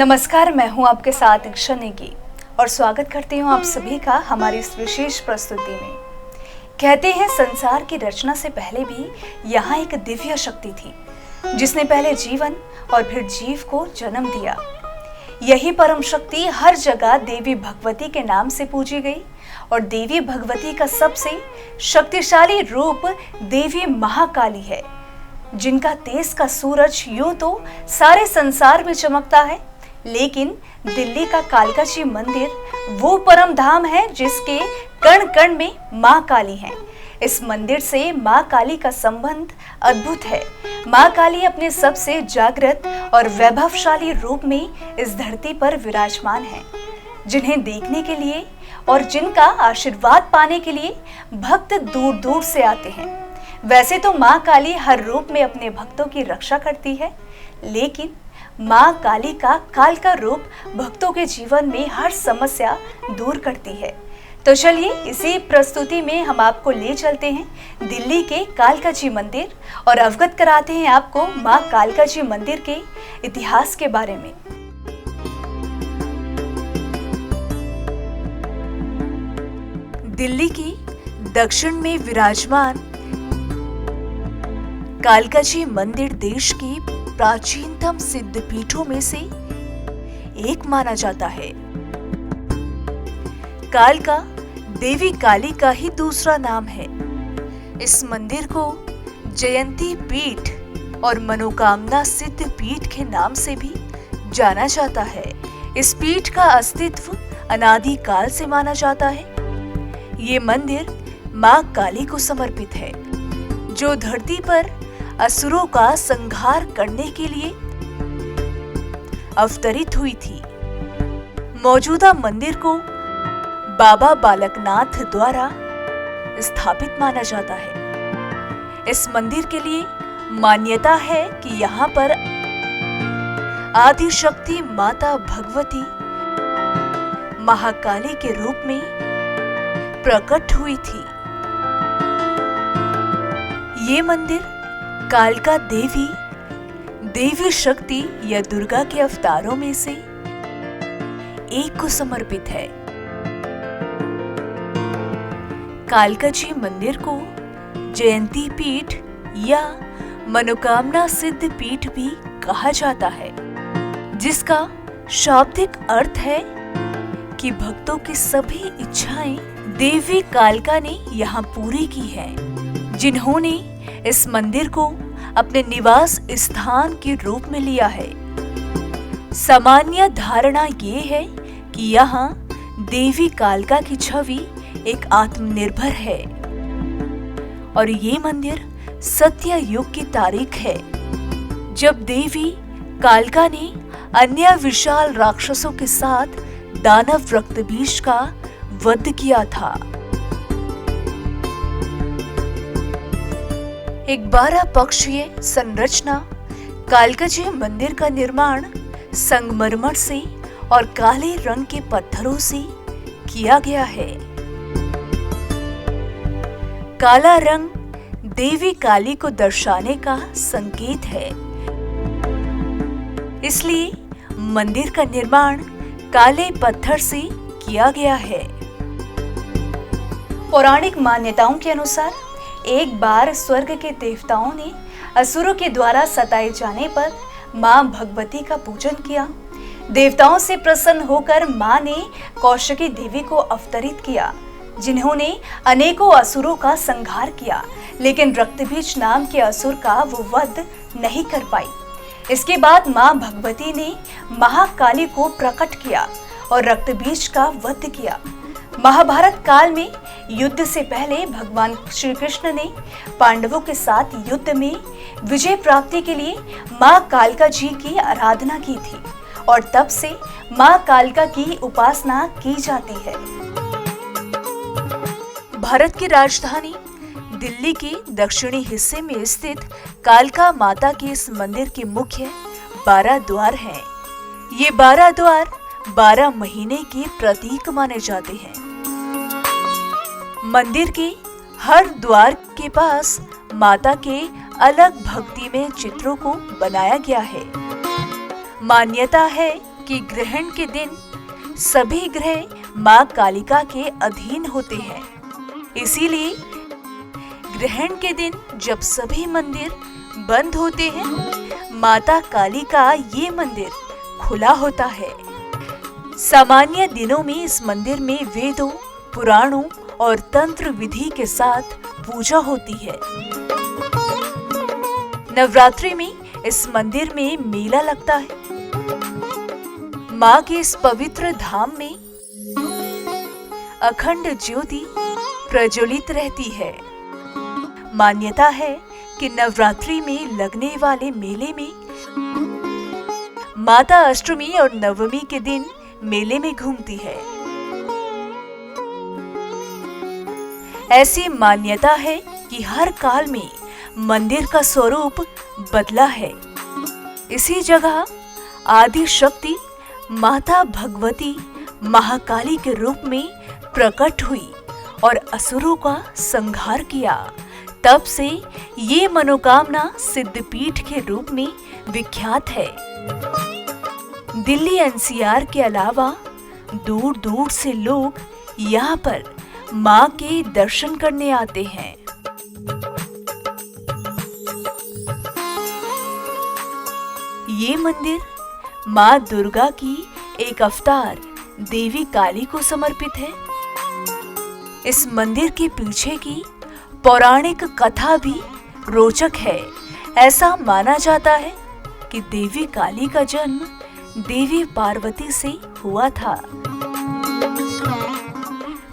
नमस्कार, मैं हूं आपके साथ इक्षा नेगी और स्वागत करती हूं आप सभी का हमारी इस विशेष प्रस्तुति में। कहते हैं संसार की रचना से पहले भी यहाँ एक दिव्य शक्ति थी जिसने पहले जीवन और फिर जीव को जन्म दिया। यही परम शक्ति हर जगह देवी भगवती के नाम से पूजी गई और देवी भगवती का सबसे शक्तिशाली रूप देवी महाकाली है, जिनका तेज का सूरज यूं तो सारे संसार में चमकता है, लेकिन दिल्ली का कालका जी मंदिर वो परम धाम है जिसके कण कण में माँ काली है। इस मंदिर से माँ काली का संबंध अद्भुत है। माँ काली अपने सबसे जागृत और वैभवशाली रूप में इस धरती पर विराजमान है, जिन्हें देखने के लिए और जिनका आशीर्वाद पाने के लिए भक्त दूर दूर से आते हैं। वैसे तो माँ काली हर रूप में अपने भक्तों की रक्षा करती है, लेकिन माँ काली का काल का रूप भक्तों के जीवन में हर समस्या दूर करती है। तो चलिए इसी प्रस्तुति में हम आपको ले चलते हैं दिल्ली के कालका जी मंदिर और अवगत कराते हैं आपको माँ कालका जी मंदिर के इतिहास के बारे में। दिल्ली की दक्षिण में विराजमान कालका जी मंदिर देश की प्राचीनतम सिद्धपीठों में से एक माना जाता है। कालका देवी काली का ही दूसरा नाम है। इस मंदिर को जयंती पीठ और मनोकामना सिद्ध पीठ के नाम से भी जाना जाता है। इस पीठ का अस्तित्व अनादि काल से माना जाता है। ये मंदिर माँ काली को समर्पित है, जो धरती पर असुरों का संहार करने के लिए अवतरित हुई थी। मौजूदा मंदिर को बाबा बालकनाथ द्वारा स्थापित माना जाता है। इस मंदिर के लिए मान्यता है कि यहाँ पर आदि शक्ति माता भगवती महाकाली के रूप में प्रकट हुई थी। ये मंदिर कालका देवी, देवी शक्ति या दुर्गा के अवतारों में से एक को समर्पित है। कालका जी मंदिर को जयंती पीठ या मनोकामना सिद्ध पीठ भी कहा जाता है, जिसका शाब्दिक अर्थ है कि भक्तों की सभी इच्छाएं देवी कालका ने यहाँ पूरी की हैं, जिन्होंने इस मंदिर को अपने निवास स्थान के रूप में लिया है। सामान्य धारणा ये है कि यहाँ देवी कालका की छवि एक आत्मनिर्भर है और ये मंदिर सत्य युग की तारीख है, जब देवी कालका ने अन्य विशाल राक्षसों के साथ दानव रक्तबीज का वध किया था। एक 12 पक्षीय संरचना कालका जी मंदिर का निर्माण संगमरमर से और काले रंग के पत्थरों से किया गया है। काला रंग देवी काली को दर्शाने का संकेत है, इसलिए मंदिर का निर्माण काले पत्थर से किया गया है। पौराणिक मान्यताओं के अनुसार एक बार स्वर्ग के देवताओं ने असुरों के द्वारा सताए जाने पर मां भगवती का पूजन किया। देवताओं से प्रसन्न होकर मां ने कौशिकी देवी को अवतरित किया, जिन्होंने अनेकों असुरों का संहार किया, लेकिन रक्तबीज नाम के असुर का वो वध नहीं कर पाई। इसके बाद मां भगवती ने महाकाली को प्रकट किया और रक्तबीज का वध किया। महाभारत काल में युद्ध से पहले भगवान श्री कृष्ण ने पांडवों के साथ युद्ध में विजय प्राप्ति के लिए मां कालका जी की आराधना की थी और तब से मां कालका की उपासना की जाती है। भारत की राजधानी दिल्ली के दक्षिणी हिस्से में स्थित कालका माता के इस मंदिर के मुख्य 12 द्वार हैं। ये 12 द्वार 12 महीने के प्रतीक माने जाते हैं। मंदिर के हर द्वार के पास माता के अलग भक्ति में चित्रों को बनाया गया है। मान्यता है कि ग्रहण के दिन सभी ग्रह मां कालिका के अधीन होते हैं। इसीलिए ग्रहण के दिन जब सभी मंदिर बंद होते हैं, माता काली का ये मंदिर खुला होता है। सामान्य दिनों में इस मंदिर में वेदों, पुराणों और तंत्र विधि के साथ पूजा होती है। नवरात्रि में इस मंदिर में मेला लगता है। मां के इस पवित्र धाम में अखंड ज्योति प्रज्वलित रहती है। मान्यता है कि नवरात्रि में लगने वाले मेले में माता अष्टमी और नवमी के दिन मेले में घूमती है। ऐसी मान्यता है कि हर काल में मंदिर का स्वरूप बदला है। इसी जगह आदि शक्ति माता भगवती महाकाली के रूप में प्रकट हुई और असुरों का संहार किया। तब से ये मनोकामना सिद्धपीठ के रूप में विख्यात है। दिल्ली एनसीआर के अलावा दूर दूर से लोग यहाँ पर मां के दर्शन करने आते हैं। ये मंदिर मां दुर्गा की एक अवतार देवी काली को समर्पित है। इस मंदिर के पीछे की पौराणिक कथा भी रोचक है। ऐसा माना जाता है कि देवी काली का जन्म देवी पार्वती से हुआ था,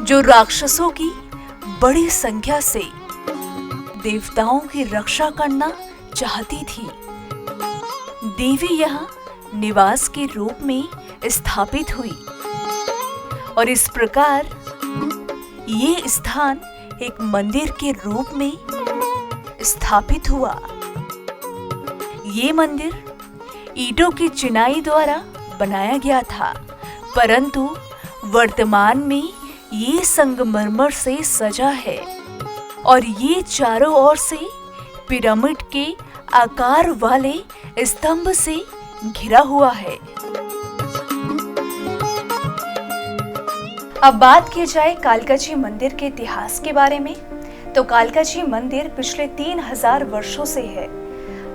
जो राक्षसों की बड़ी संख्या से देवताओं की रक्षा करना चाहती थी। देवी यहाँ निवास के रूप में स्थापित हुई और इस प्रकार ये स्थान एक मंदिर के रूप में स्थापित हुआ। ये मंदिर ईंटों की चिनाई द्वारा बनाया गया था, परंतु वर्तमान में ये संगमरमर से सजा है और ये चारों ओर से पिरामिड के आकार वाले स्तंभ से घिरा हुआ है। अब बात की जाए कालकाजी मंदिर के इतिहास के बारे में, तो कालकाजी मंदिर पिछले 3000 वर्षों से है।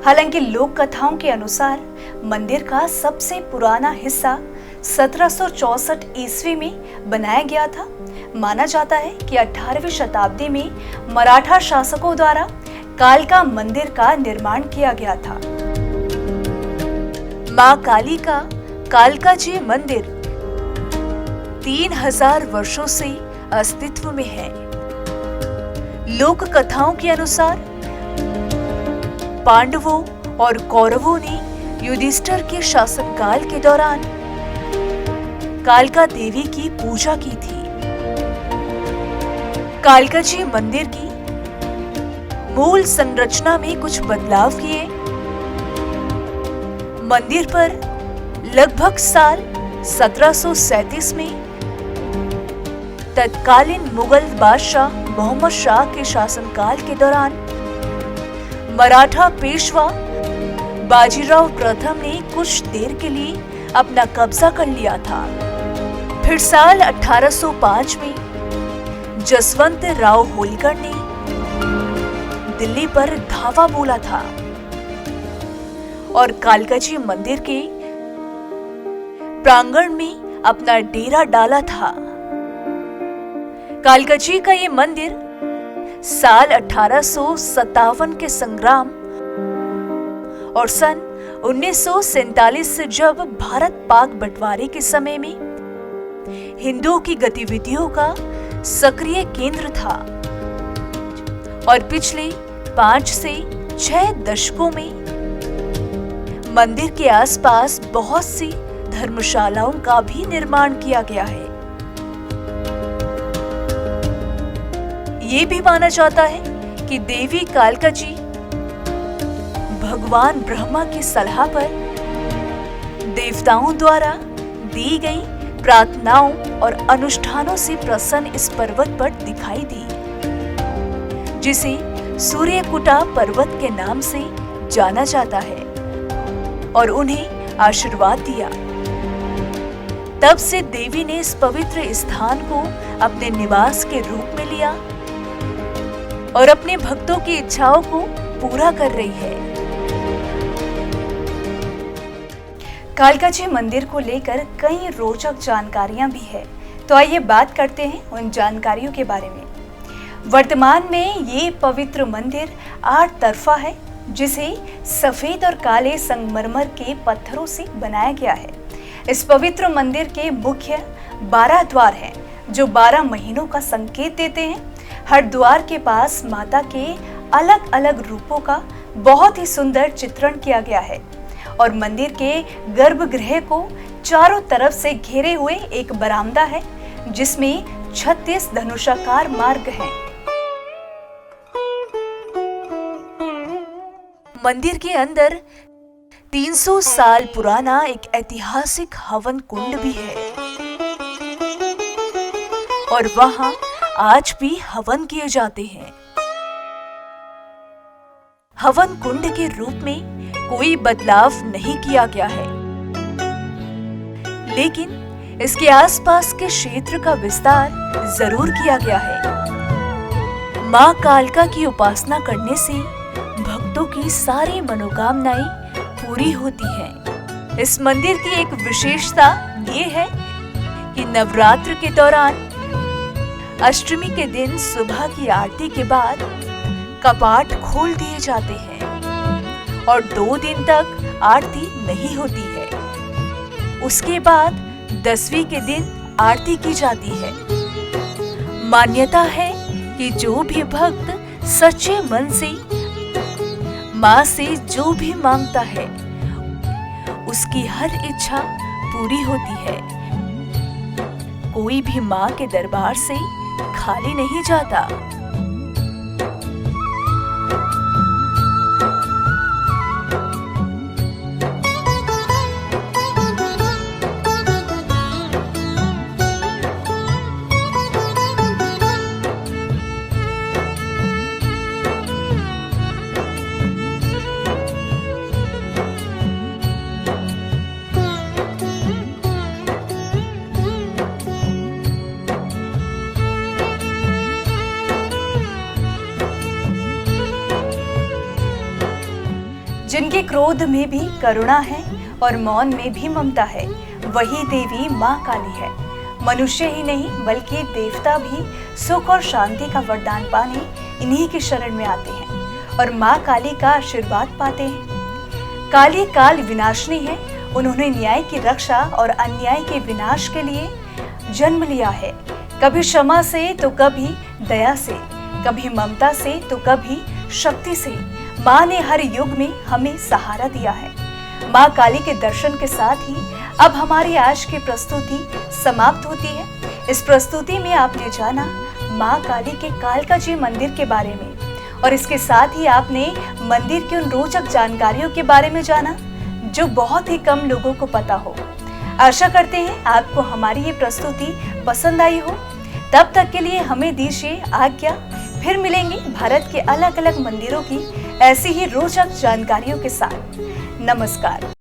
हालांकि लोक कथाओं के अनुसार मंदिर का सबसे पुराना हिस्सा 1764 ईस्वी में बनाया गया था। माना जाता है कि 18वीं शताब्दी में मराठा शासकों द्वारा कालका मंदिर का निर्माण किया गया था। मां काली का कालकाजी मंदिर 3000 वर्षों से अस्तित्व में है। लोक कथाओं के अनुसार पांडवों और कौरवों ने युधिष्ठिर के शासनकाल के दौरान कालका देवी की पूजा की थी। कालकाजी मंदिर की मूल संरचना में कुछ बदलाव किए। मंदिर पर लगभग साल 1737 में तत्कालीन मुगल बादशाह मोहम्मद शाह के शासनकाल के दौरान मराठा पेशवा बाजीराव प्रथम ने कुछ देर के लिए अपना कब्जा कर लिया था। फिर साल 1805 में जसवंत राव होलकर ने दिल्ली पर धावा बोला था और कालकाजी मंदिर के प्रांगण में अपना डेरा डाला था। कालकाजी का ये मंदिर साल 1857 के संग्राम और सन 1947 से जब भारत पाक बंटवारे के समय में हिंदुओं की गतिविधियों का सक्रिय केंद्र था और पिछले 5 से 6 दशकों में मंदिर के आसपास बहुत सी धर्मशालाओं का भी निर्माण किया गया है। ये भी माना जाता है कि देवी कालकाजी भगवान ब्रह्मा की सलाह पर देवताओं द्वारा दी गई प्रार्थनाओं और अनुष्ठानों से प्रसन्न इस पर्वत पर दिखाई दी, जिसे सूर्यकुटा पर्वत के नाम से जाना जाता है, और उन्हें आशीर्वाद दिया। तब से देवी ने इस पवित्र स्थान को अपने निवास के रूप में लिया और अपने भक्तों की इच्छाओं को पूरा कर रही है। कालका जी मंदिर को लेकर कई रोचक जानकारियां भी है, तो आइए बात करते हैं उन जानकारियों के बारे में। वर्तमान में ये पवित्र मंदिर 8 तरफा है, जिसे सफेद और काले संगमरमर के पत्थरों से बनाया गया है। इस पवित्र मंदिर के मुख्य 12 द्वार हैं, जो 12 महीनों का संकेत देते हैं। हर द्वार के पास माता के अलग अलग रूपों का बहुत ही सुंदर चित्रण किया गया है और मंदिर के गर्भगृह को चारों तरफ से घेरे हुए एक बरामदा है, जिसमें 36 धनुषाकार मार्ग हैं। मंदिर के अंदर 300 साल पुराना एक ऐतिहासिक हवन कुंड भी है और वहां आज भी हवन किए जाते हैं। हवन कुंड के रूप में कोई बदलाव नहीं किया गया है, लेकिन इसके आसपास के क्षेत्र का विस्तार जरूर किया गया है। मां कालका की उपासना करने से भक्तों की सारी मनोकामनाएं पूरी होती हैं। इस मंदिर की एक विशेषता ये है कि नवरात्र के दौरान अष्टमी के दिन सुबह की आरती के बाद कपाट खोल दिए जाते हैं और 2 दिन तक आरती नहीं होती है। उसके बाद 10वीं के दिन आरती की जाती है। मान्यता है कि जो भी भक्त सच्चे मन से माँ से जो भी मांगता है, उसकी हर इच्छा पूरी होती है। कोई भी माँ के दरबार से खाली नहीं जाता। जिनके क्रोध में भी करुणा है और मौन में भी ममता है, वही देवी माँ काली है। मनुष्य ही नहीं बल्कि देवता भी सुख और शांति का वरदान पाने इन्हीं की शरण में आते हैं और माँ काली का आशीर्वाद पाते हैं। काली काल विनाशिनी है। उन्होंने न्याय की रक्षा और अन्याय के विनाश के लिए जन्म लिया है। कभी क्षमा से तो कभी दया से, कभी ममता से तो कभी शक्ति से माँ ने हर युग में हमें सहारा दिया है। माँ काली के दर्शन के साथ ही अब हमारी आज की प्रस्तुति समाप्त होती है। इस प्रस्तुति में आपने जाना माँ काली के कालका जी मंदिर के बारे में और इसके साथ ही आपने मंदिर की उन रोचक जानकारियों के बारे में जाना जो बहुत ही कम लोगों को पता हो। आशा करते हैं आपको हमारी ये प्रस्तुति पसंद आई हो। तब तक के लिए हमें दीजिए आज्ञा। फिर मिलेंगे भारत के अलग अलग मंदिरों की ऐसी ही रोचक जानकारियों के साथ। नमस्कार।